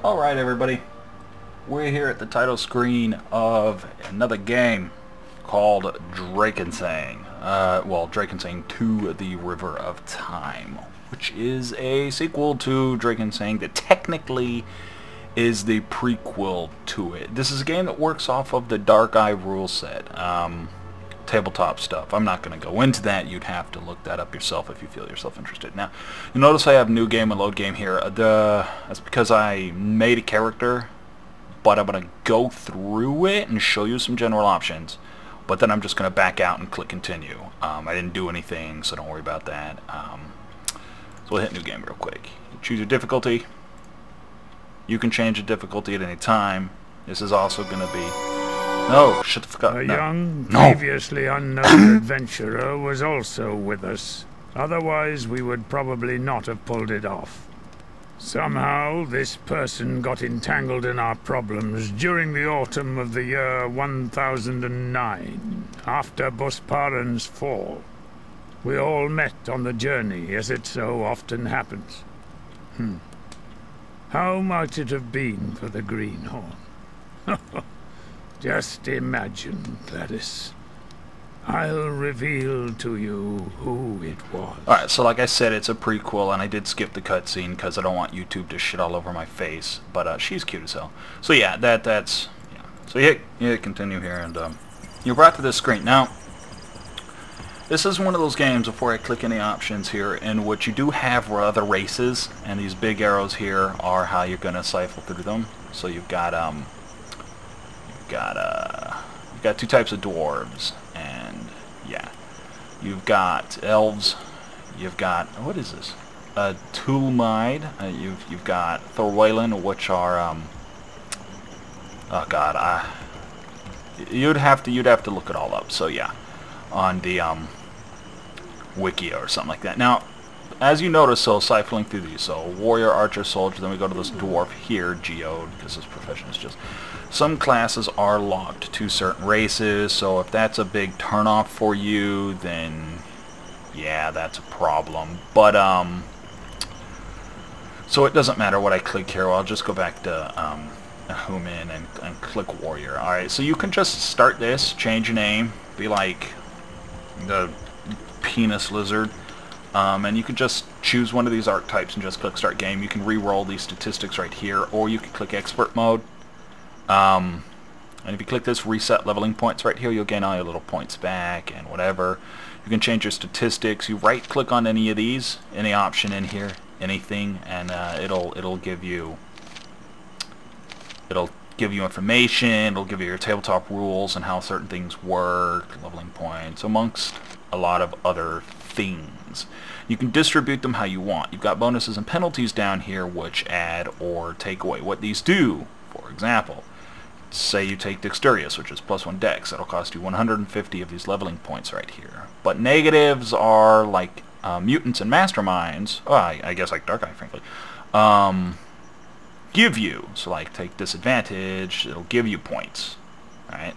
Alright everybody, we're here at the title screen of another game called Drakensang. Drakensang 2, The River of Time, which is a sequel to Drakensang that technically is the prequel to it. This is a game that works off of the Dark Eye rule set. Tabletop stuff. I'm not going to go into that. You'd have to look that up yourself if you feel yourself interested. Now, you notice I have new game and load game here. That's because I made a character, but I'm going to go through it and show you some general options. But then I'm just going to back out and click continue. I didn't do anything, so don't worry about that. So we'll hit new game real quick. Choose your difficulty. You can change the difficulty at any time. This is also going to be... No, shut the fuck up. A young, previously unknown adventurer was also with us. Otherwise, we would probably not have pulled it off. Somehow, this person got entangled in our problems during the autumn of the year 1009, after Busparen's fall. We all met on the journey, as it so often happens. How might it have been for the Greenhorn? Just imagine, Gladys. I'll reveal to you who it was. Alright, so like I said, it's a prequel, and I did skip the cutscene because I don't want YouTube to shit all over my face. But she's cute as hell. So yeah, that's... Yeah. So you hit continue here, and you're brought to this screen. Now, this is one of those games, before I click any options here, in which you do have other races, and these big arrows here are how you're going to siphon through them. So you've got two types of dwarves, and yeah, you've got elves, you've got, what is this, Tulmide, you've got Thorwalen, which are oh god, you'd have to look it all up. So yeah, on the wiki or something like that. Now, as you notice, so siphoning through these, so warrior, archer, soldier, then we go to this dwarf here, geode, because his profession is just... Some classes are locked to certain races, so if that's a big turnoff for you, then yeah, that's a problem. But so it doesn't matter what I click here. I'll just go back to Human and click warrior. Alright, so you can just start this, change your name, be like the penis lizard. And you can just choose one of these archetypes and just click start game. You can re-roll these statistics right here, or you can click expert mode. And if you click this reset leveling points right here, you'll gain all your little points back and whatever. You can change your statistics. You right click on any of these, any option in here, anything, and it'll give you information. It'll give you your tabletop rules and how certain things work, leveling points, amongst a lot of other things. You can distribute them how you want. You've got bonuses and penalties down here which add or take away. What these do, for example, say you take Dexterious, which is +1 dex, that'll cost you 150 of these leveling points right here. But negatives are like mutants and masterminds, I guess like Dark Eye, frankly, give you. So like take disadvantage, it'll give you points. Alright?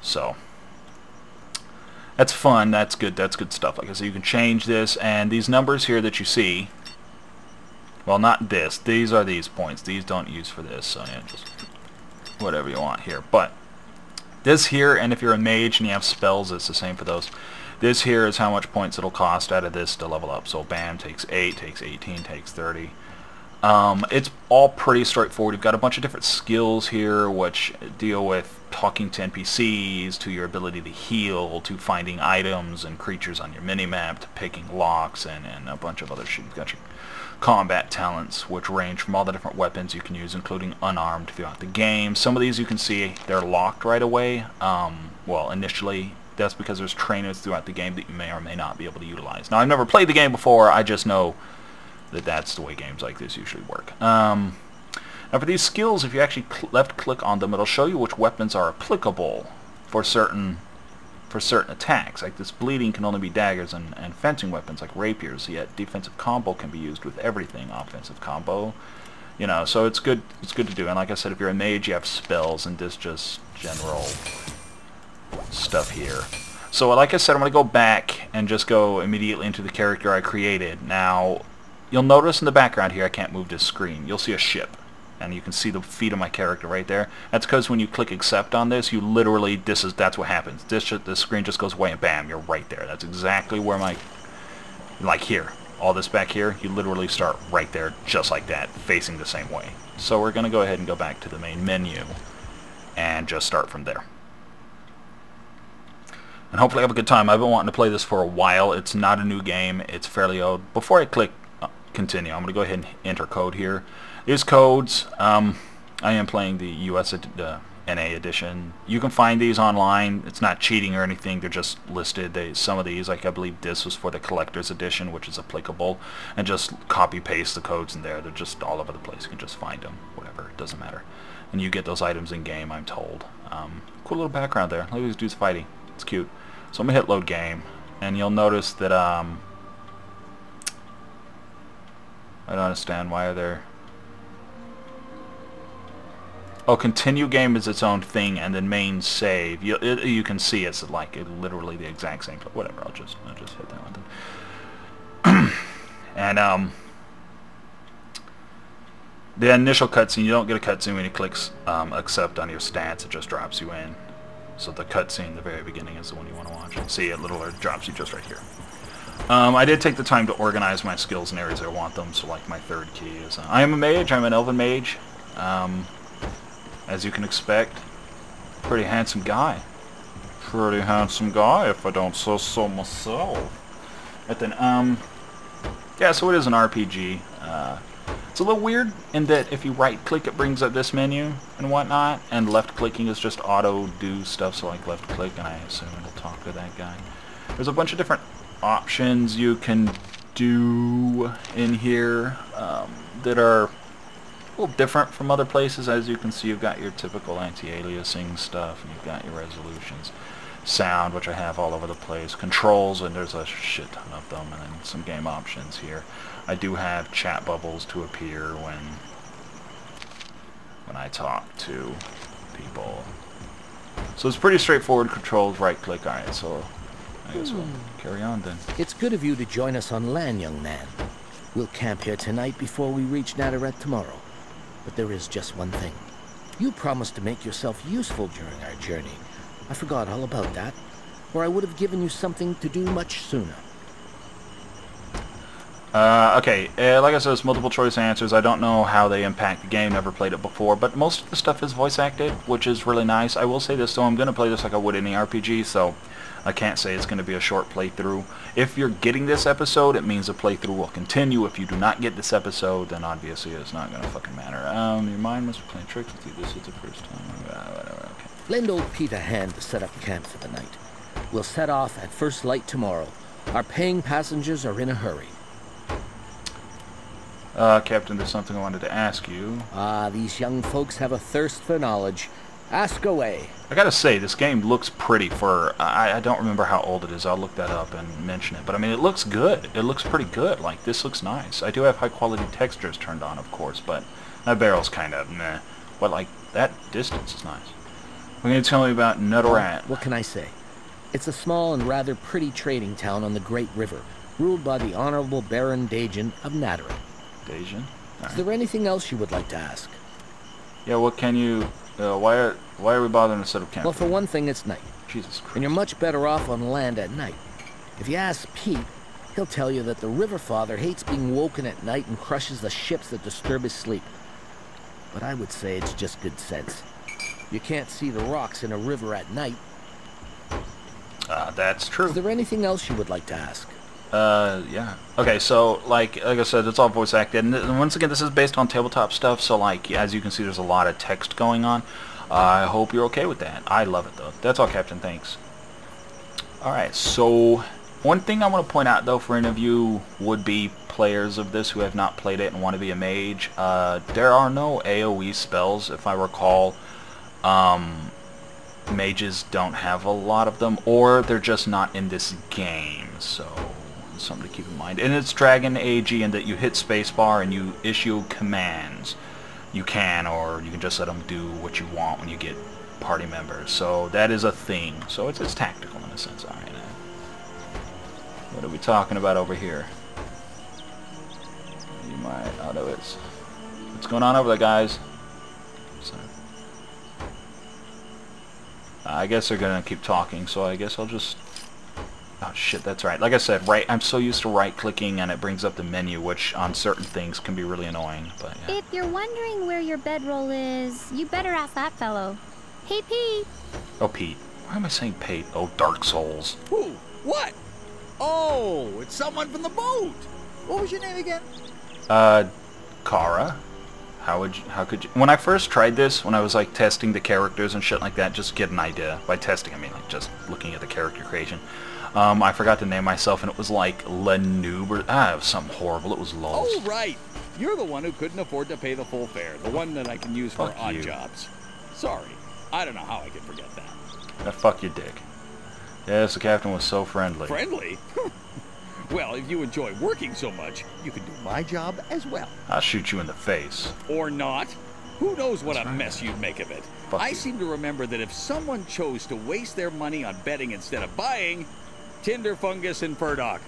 So that's fun, that's good stuff. Like I said, you can change this, and these numbers here that you see, well, not this, these are these points. These don't use for this, so yeah, just whatever you want here. But this here, and if you're a mage and you have spells, it's the same for those. This here is how much points it'll cost out of this to level up. So bam, takes 8, takes 18, takes 30. It's all pretty straightforward. You've got a bunch of different skills here which deal with talking to NPCs, to your ability to heal, to finding items and creatures on your minimap, to picking locks, and a bunch of other shit. You've got your combat talents, which range from all the different weapons you can use, including unarmed, throughout the game. Some of these you can see they're locked right away. Well, initially, that's because there's trainers throughout the game that you may or may not be able to utilize. Now, I've never played the game before, I just know that that's the way games like this usually work. Now, for these skills, if you actually left-click on them, it'll show you which weapons are applicable for certain attacks. Like this bleeding can only be daggers and fencing weapons like rapiers, yet defensive combo can be used with everything. Offensive combo, you know, so it's good to do. And like I said, if you're a mage, you have spells, and this just general stuff here. So like I said, I'm going to go back and just go immediately into the character I created. Now, you'll notice in the background here, I can't move this screen. You'll see a ship. and you can see the feet of my character right there. That's because when you click accept on this, you literally, that's what happens. The screen just goes away and bam, you're right there. That's exactly where my, like here, all this back here, you literally start right there, just like that, facing the same way. So we're going to go ahead and go back to the main menu and just start from there. And hopefully have a good time. I've been wanting to play this for a while. It's not a new game. It's fairly old. Before I click continue, I'm going to go ahead and enter code here. These codes, I am playing the US NA edition. You can find these online. It's not cheating or anything. They're just listed. Some of these, like I believe this was for the collector's edition, which is applicable. And just copy paste the codes in there. They're just all over the place. You can just find them. Whatever. It doesn't matter. And you get those items in game, I'm told. Cool little background there. Look at these dudes fighting. It's cute. So I'm going to hit load game, and you'll notice that I don't understand why are there... Oh, continue game is its own thing, and then main save. You can see it's like literally the exact same. Whatever, I'll just hit that one then. And the initial cutscene, you don't get a cutscene when you click accept on your stats. It just drops you in. So the cutscene, the very beginning, is the one you want to watch. See, it literally drops you just right here. I did take the time to organize my skills in areas I want them. So, like my third key is, I am a mage. I'm an elven mage. As you can expect, pretty handsome guy. Pretty handsome guy, if I don't say so myself. But then, yeah. So it is an RPG. It's a little weird in that if you right-click, it brings up this menu and whatnot, and left-clicking is just auto-do stuff, so like left-click, and I assume it'll talk to that guy. There's a bunch of different options you can do in here that are a little different from other places. As you can see, you've got your typical anti-aliasing stuff, and you've got your resolutions. Sound, which I have all over the place. Controls, and there's a shit ton of them, and then some game options here. I do have chat bubbles to appear when I talk to people. So it's pretty straightforward controls, right click. Alright, so I guess we'll carry on then. It's good of you to join us on land, young man. We'll camp here tonight before we reach Nataret tomorrow. But there is just one thing. You promised to make yourself useful during our journey. I forgot all about that, or I would have given you something to do much sooner. Okay, like I said, it's multiple choice answers. I don't know how they impact the game, never played it before, but most of the stuff is voice acted, which is really nice. I will say this though, I'm going to play this like I would any RPG, so I can't say it's going to be a short playthrough. If you're getting this episode, it means the playthrough will continue. If you do not get this episode, then obviously it's not going to fucking matter. Your mind must be playing tricks with you. This is the first time. Whatever, okay. Lend old Pete a hand to set up camp for the night. We'll set off at first light tomorrow. Our paying passengers are in a hurry. Captain, there's something I wanted to ask you. These young folks have a thirst for knowledge. Ask away. I gotta say, this game looks pretty for... I don't remember how old it is. I'll look that up and mention it. But I mean, it looks good. It looks pretty good. Like, this looks nice. I do have high-quality textures turned on, of course, but that barrel's kind of meh. But, like, that distance is nice. What can you tell me about Nataret? What can I say? It's a small and rather pretty trading town on the Great River, ruled by the Honorable Baron Dajan of Nataret. Dajan? Is there anything else you would like to ask? Yeah, what can you... why are we bothering to set up camp? Well, for one thing, it's night. Jesus Christ. And you're much better off on land at night. If you ask Pete, he'll tell you that the River Father hates being woken at night and crushes the ships that disturb his sleep. But I would say it's just good sense. You can't see the rocks in a river at night. That's true. Is there anything else you would like to ask? Yeah. Okay, so, like I said, it's all voice acted. And once again, this is based on tabletop stuff, so, like, as you can see, there's a lot of text going on. I hope you're okay with that. I love it, though. That's all, Captain. Thanks. Alright, so, one thing I want to point out, though, for any of you would-be players of this who have not played it and want to be a mage, there are no AoE spells, if I recall. Mages don't have a lot of them, or they're just not in this game, so something to keep in mind. And it's Dragon AG in that you hit spacebar and you issue commands. You can, or you can just let them do what you want when you get party members. So that is a thing. So it's tactical in a sense. Alright, what are we talking about over here? You might... Oh, no, it's... What's going on over there, guys? I guess they're gonna keep talking, so I guess I'll just... Oh shit, that's right. Like I said, I'm so used to right-clicking and it brings up the menu, which on certain things can be really annoying, but yeah. If you're wondering where your bedroll is, you better ask that fellow. Hey, Pete. Oh, Pete. Why am I saying Pete? Oh, Dark Souls. Who? What? Oh, it's someone from the boat. What was your name again? Kara? How could you... When I first tried this, when I was, like, testing the characters and shit like that, just to get an idea. By testing, I mean, like, just looking at the character creation. I forgot to name myself, and it was, like, Lenoob, or... it was something horrible. It was Lulz. Oh, right. You're the one who couldn't afford to pay the full fare. The one that I can use for Fuck odd you. jobs. Sorry. I don't know how I could forget that. Fuck your dick. Yes, the captain was so friendly. Friendly? Well, if you enjoy working so much, you can do my job as well. I'll shoot you in the face. Or not. Who knows what That's a right. mess you'd make of it. Fuck I you. seem to remember that if someone chose to waste their money on betting instead of buying, Tinder fungus and Furdock.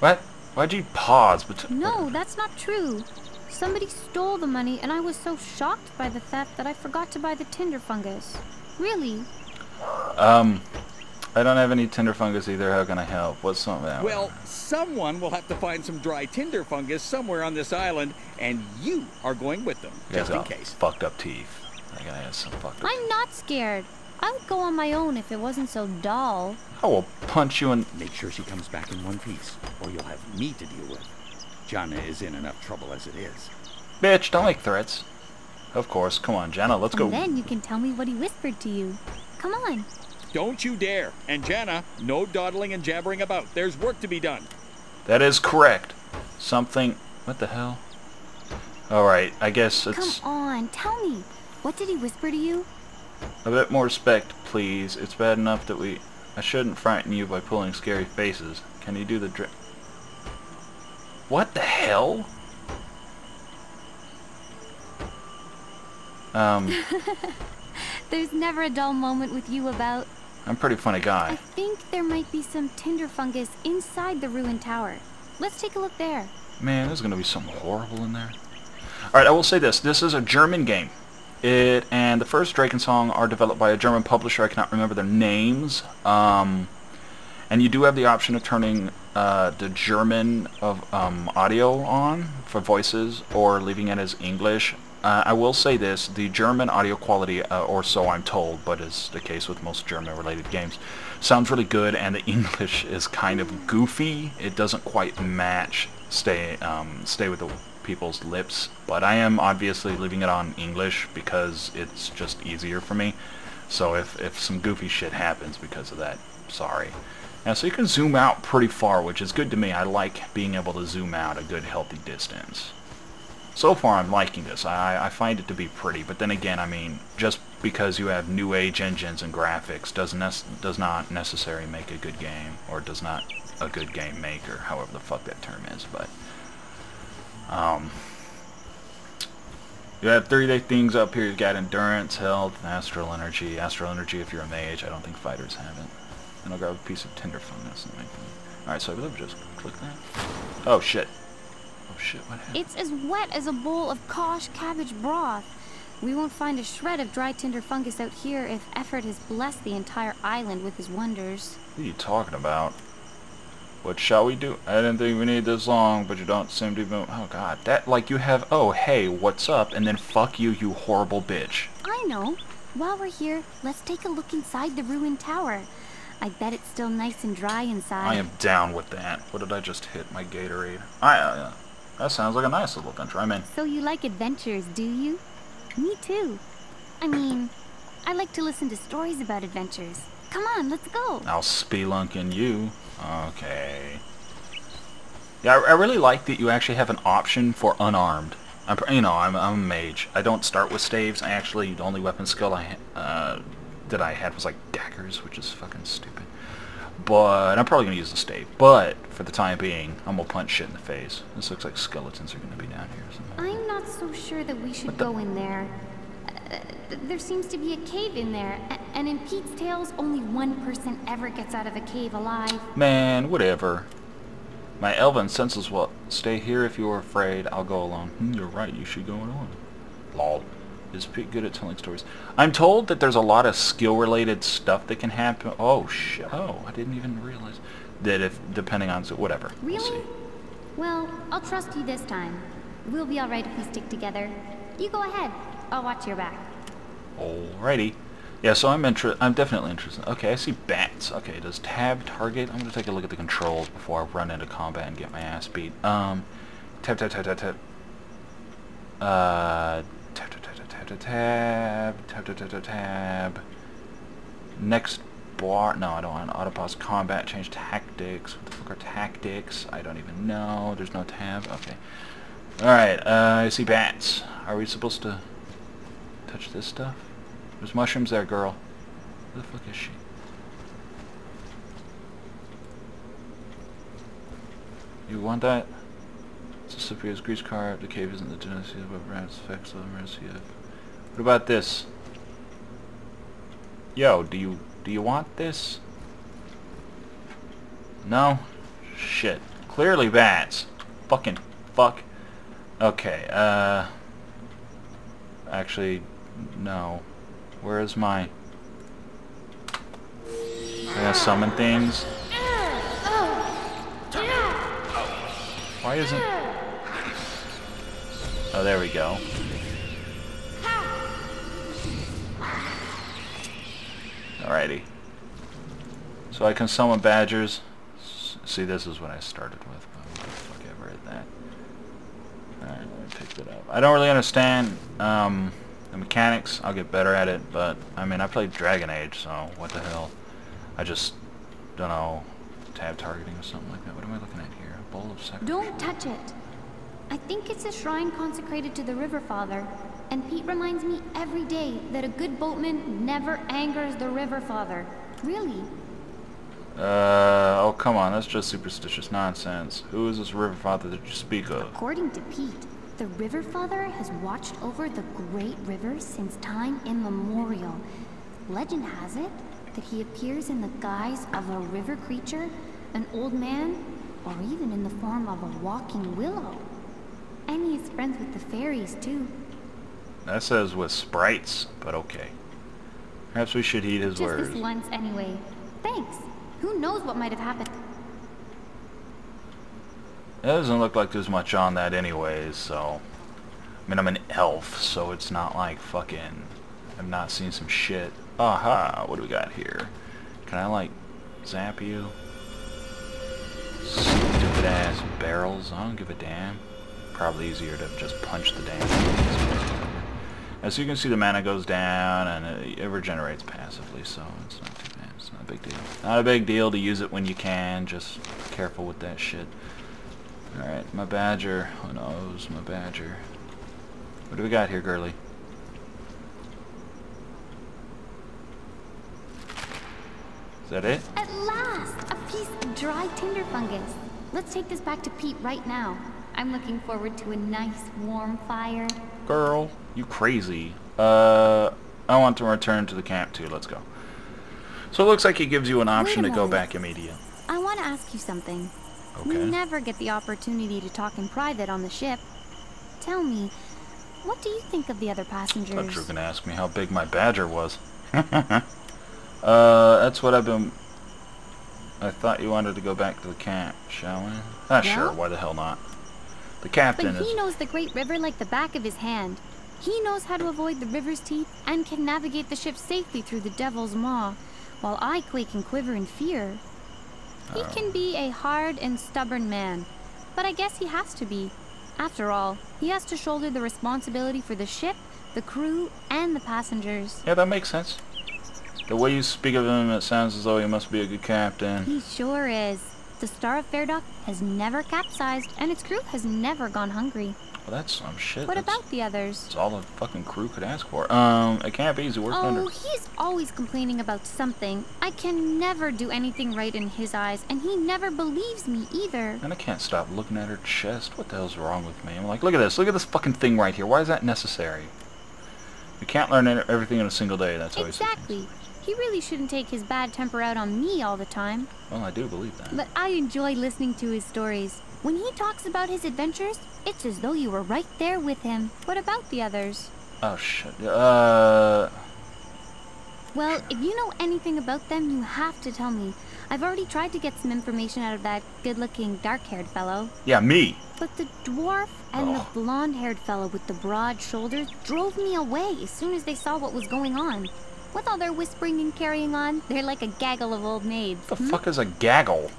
What? Why'd you pause? No, that's not true. Somebody stole the money, and I was so shocked by the theft that I forgot to buy the tinder fungus. Really? I don't have any tinder fungus either. How can I help? What's something? Well, someone will have to find some dry tinder fungus somewhere on this island, and you are going with them, You guys just in got case. fucked up teeth. That guy has some fucked up I'm not scared. I would go on my own if it wasn't so dull. I will punch you in... Make sure she comes back in one piece, or you'll have me to deal with. Jana is in enough trouble as it is. Bitch, don't make threats. Of course. Come on, Jana, let's go. And then you can tell me what he whispered to you. Come on. Don't you dare. And Jana, no dawdling and jabbering about. There's work to be done. That is correct. Something... What the hell? Alright, I guess it's... Come on, tell me. What did he whisper to you? A bit more respect, please. It's bad enough that we... I shouldn't frighten you by pulling scary faces. Can you do the What the hell? There's never a dull moment with you about. I'm a pretty funny I guy. think there might be some tinder fungus inside the ruined tower. Let's take a look there. Man, there's gonna be something horrible in there. Alright, I will say this. This is a German game. It and the first Drakensang are developed by a German publisher. I cannot remember their names. And you do have the option of turning the German of audio on for voices or leaving it as English. I will say this, the German audio quality, or so I'm told, but is the case with most German-related games, sounds really good, and the English is kind of goofy. It doesn't quite match stay with the people's lips, but I am obviously leaving it on English because it's just easier for me. So if some goofy shit happens because of that, sorry. Now, so you can zoom out pretty far, which is good to me. I like being able to zoom out a good, healthy distance. So far, I'm liking this. I find it to be pretty, but then again, I mean, just because you have new age engines and graphics does not necessarily make a good game, or does not a good game maker, however the fuck that term is, but... You have 3-day things up here. You've got endurance, health, astral energy. Astral energy if you're a mage. I don't think fighters have it. And I'll grab a piece of tinder fungus and make them. Alright, so I believe just click that. Oh shit. Oh shit, what happened? It's as wet as a bowl of Kosh cabbage broth. We won't find a shred of dry tinder fungus out here if Effort has blessed the entire island with his wonders. What are you talking about? What shall we do? I didn't think we needed this long, but you don't seem to even... Oh god, that, like you have, oh hey, what's up, and then fuck you, you horrible bitch. I know. While we're here, let's take a look inside the ruined tower. I bet it's still nice and dry inside. I am down with that. What did I just hit? My Gatorade. That sounds like a nice little adventure. I'm in. So you like adventures, do you? Me too. I mean, I like to listen to stories about adventures. Come on, let's go. I'll spelunk in you. Okay. Yeah, I really like that you actually have an option for unarmed. I'm a mage. I don't start with staves. I actually, the only weapon skill that I had was like daggers, which is fucking stupid. But I'm probably gonna use the stave. But for the time being, I'm gonna punch shit in the face. This looks like skeletons are gonna be down here or something. I'm not so sure that we should go in there. There seems to be a cave in there, and in Pete's tales, only one person ever gets out of a cave alive. Man, whatever. My elven senses will stay here if you are afraid. I'll go alone. You're right, you should go alone. Lol. Is Pete good at telling stories? I'm told that there's a lot of skill-related stuff that can happen. Oh, shit. Oh, I didn't even realize. That if, depending on, whatever. Really? We'll see. Well, I'll trust you this time. We'll be alright if we stick together. You go ahead. I'll watch your back. Alrighty. Yeah, so I'm definitely interested. Okay, I see bats. Okay, does tab target? I'm gonna take a look at the controls before I run into combat and get my ass beat. Tab, tab, tab, tab, tab. Tab, tab, tab, tab, tab, tab, tab, tab, tab, tab. Next bar. No, I don't want auto pause combat. Change tactics. What the fuck are tactics? I don't even know. There's no tab. Okay. Alright, I see bats. Are we supposed to touch this stuff? There's mushrooms there, girl. Who the fuck is she? You want that? It's a Cypria's grease car. The cave isn't the Genesis of rats effects of mercy. What about this? Yo, do you want this? No? Shit. Clearly bats. Fucking fuck. Okay, actually, no. Where is my... I gotta summon things? Why isn't... Oh, there we go. Alrighty. So I can summon badgers. See, this is what I started with. What the fuck ever is that? Alright, let me pick that up. I don't really understand the mechanics. I'll get better at it, but I mean, I played Dragon Age, so what the hell? I just don't know, tab targeting or something like that. What am I looking at here? A bowl of sacrifice. Don't touch it. I think it's a shrine consecrated to the River Father, and Pete reminds me every day that a good boatman never angers the River Father. Really? Oh, come on, that's just superstitious nonsense. Who is this River Father that you speak of? According to Pete, the River Father has watched over the great river since time immemorial. Legend has it that he appears in the guise of a river creature, an old man, or even in the form of a walking willow. And he is friends with the fairies, too. That says with sprites, but okay. Perhaps we should heed his words. Just this once, anyway. Thanks. Who knows what might have happened? It doesn't look like there's much on that anyways, so... I mean, I'm an elf, so it's not like fucking... I've not seen some shit. Aha! What do we got here? Can I, like, zap you? Stupid ass barrels. I don't give a damn. Probably easier to just punch the damn. As you can see, the mana goes down, and it regenerates passively, so it's not too bad. It's not a big deal. Not a big deal to use it when you can. Just be careful with that shit. Alright, my badger. Who knows? My badger. What do we got here, girly? Is that it? At last! A piece of dry tinder fungus. Let's take this back to Pete right now. I'm looking forward to a nice, warm fire. Girl, you crazy. I want to return to the camp too. Let's go. So it looks like he gives you an option to go back immediately. I want to ask you something. Okay. We never get the opportunity to talk in private on the ship. Tell me, what do you think of the other passengers? I thought you were going to ask me how big my badger was. That's what I've been... I thought you wanted to go back to the camp, shall we? Ah, sure, why the hell not? The captain But he knows the Great River like the back of his hand. He knows how to avoid the river's teeth and can navigate the ship safely through the Devil's Maw, while I quake and quiver in fear. He can be a hard and stubborn man, but I guess he has to be. After all, he has to shoulder the responsibility for the ship, the crew, and the passengers. Yeah, that makes sense. The way you speak of him, it sounds as though he must be a good captain. He sure is. The Star of Fairdock has never capsized, and its crew has never gone hungry. Well, that's some shit. What about the others? That's all the fucking crew could ask for. It can't be easy work under. Oh, he's always complaining about something. I can never do anything right in his eyes, and he never believes me either. And I can't stop looking at her chest. What the hell's wrong with me? I'm like, look at this. Look at this fucking thing right here. Why is that necessary? You can't learn everything in a single day. That's how Exactly. He really shouldn't take his bad temper out on me all the time. Well, I do believe that. But I enjoy listening to his stories. When he talks about his adventures, it's as though you were right there with him. What about the others? Oh shit. Well, if you know anything about them, you have to tell me. I've already tried to get some information out of that good-looking, dark-haired fellow. Yeah, me. But the dwarf and the Oh. blonde-haired fellow with the broad shoulders drove me away as soon as they saw what was going on. With all their whispering and carrying on, they're like a gaggle of old maids. What the fuck is a gaggle?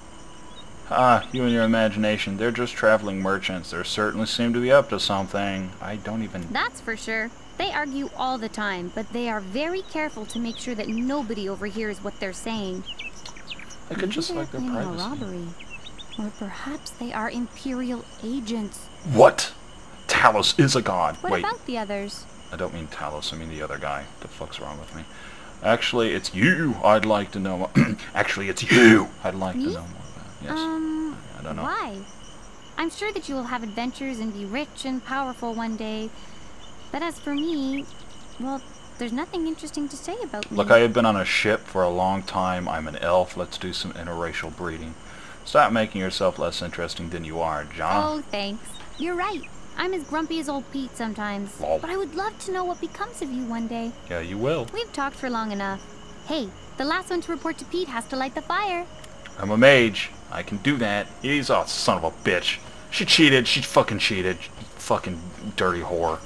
Ah, you and your imagination. They're just traveling merchants. They certainly seem to be up to something. I don't even... That's for sure. They argue all the time, but they are very careful to make sure that nobody overhears what they're saying. I could just like their Maybe they're planning privacy. a robbery. Or perhaps they are Imperial agents. What? Talos is a god. What Wait, about the others? I don't mean Talos. I mean the other guy. What the fuck's wrong with me? Actually, it's you I'd like to know. Actually, it's you I'd like to Me? know more about. Yes. I don't know. Why? I'm sure that you will have adventures and be rich and powerful one day. But as for me, well, there's nothing interesting to say about me. Look, I have been on a ship for a long time. I'm an elf. Let's do some interracial breeding. Stop making yourself less interesting than you are, Jana. Oh, thanks. You're right. I'm as grumpy as old Pete sometimes. Lol. But I would love to know what becomes of you one day. Yeah, you will. We've talked for long enough. Hey, the last one to report to Pete has to light the fire. I'm a mage. I can do that. He's a son of a bitch. She cheated. She fucking cheated. Fucking dirty whore.